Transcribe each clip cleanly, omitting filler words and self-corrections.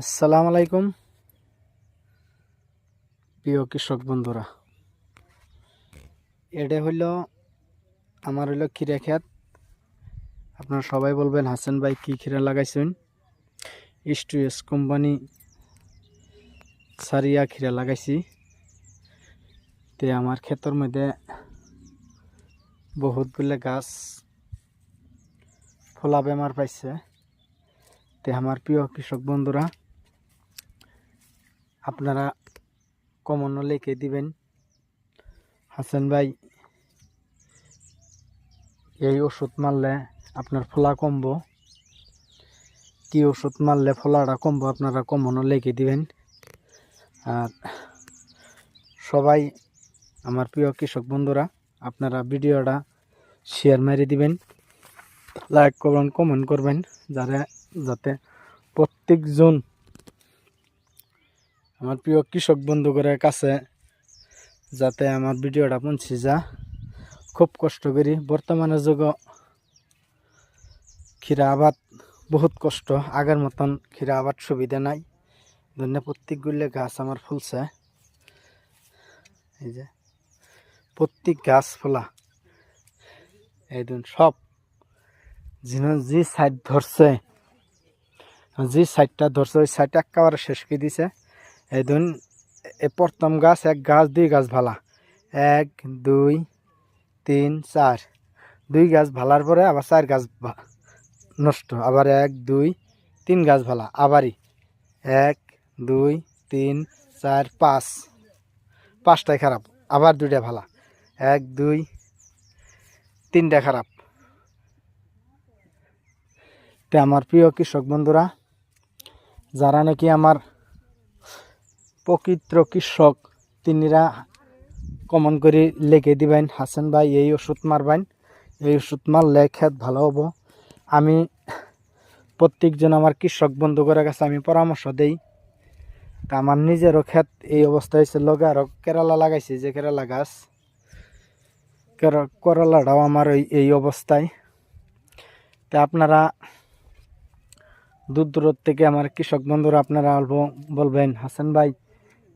আসসালামু আলাইকুম প্রিয় কৃষক বন্ধুরা। এটা হইল আমার ক্ষীরা ক্ষেত। আপনারা সবাই বলবেন হাসান ভাই কি ক্ষীরা লাগাইছেন। ইস্টুএস কোম্পানি সারিয়া ক্ষীরা লাগাইছি। তে আমার ক্ষেতের মধ্যে বহুতগুলো গাছ ফলা বেমার পাইছে। তে আমার প্রিয় কৃষক বন্ধুরা, আপনারা কমন লিখে দিবেন হাসান ভাই এই ওষুধ মারলে আপনার ফলা কমবো, কি ওষুধ মারলে ফলাটা কমবো, আপনারা কমন লিখে দিবেন। আর সবাই আমার প্রিয় কৃষক বন্ধুরা, আপনারা ভিডিওটা শেয়ার মেরে দিবেন, লাইক করবেন, কমেন্ট করবেন, যাতে প্রত্যেকজন আমার প্রিয় কৃষক বন্ধুদের কাছে যাতে আমার ভিডিওটা পৌঁছে যা। খুব কষ্ট করি বর্তমানে যুগ ক্ষীরা আবাদ বহুত কষ্ট, আগের মতন ক্ষীরা আবাদ সুবিধা নাই। ধন্য প্রত্যেকগুলো গাছ আমার ফুলছে, এই যে প্রত্যেক গাছ ফোলা, এই দিন সব যে সাইড ধরছে, যে সাইডটা ধরছে ওই সাইডটা একেবারে শেষ করে দিছে। এই দিন প্রথম গাছ, এক গাছ দুই গাছ ভালা, 1 2 3 4, 2 গাছ ভালার পরে আবার 4 গাছ নষ্ট, আবার 1 2 3 গাছ ভালা, আবারই 1 2 3 4 5, 5টাই খারাপ, আবার 2টা ভালা, 1 2 3টা খারাপ। তে আমার প্রিয় কৃষক বন্ধুরা, যারা নাকি আমার প্রকৃত কৃষক তিনিরা কমন করে লিখে দিবেন হাসান ভাই এই ওষুধ মারবেন, এই ওষুধ মারলে ক্ষেত ভালো হবো। আমি প্রত্যেকজন আমার কৃষক বন্ধুদের কাছে আমি পরামর্শ দেই। তা আমার নিজেরও ক্ষেত এই অবস্থা হয়েছে, লগে আরও কেরালা লাগাইছি, যে কেরালা গাছ, করলাটাও আমার এই অবস্থায়। তা আপনারা দূর দূর থেকে আমার কৃষক বন্ধুরা আপনারা অল্প বলবেন হাসান ভাই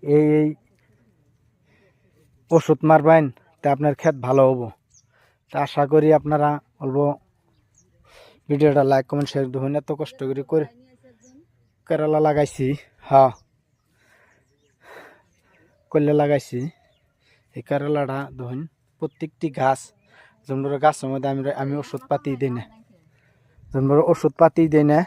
এই ওষুধ মারবেন, তা আপনার ক্ষেত ভালো হবো। তা আশা করি আপনারা অল্প ভিডিওটা লাইক কমেন্ট শেয়ার দেখুন। এত কষ্ট করে কেরালা লাগাইছি, হ্যাঁ করলে লাগাইছি। এই কেরালাটা দেখুন প্রত্যেকটি গাছ, যেমন গাছের মধ্যে আমি ওষুধ পাতি দিই না, যেমন ওষুধ পাতি দিই না,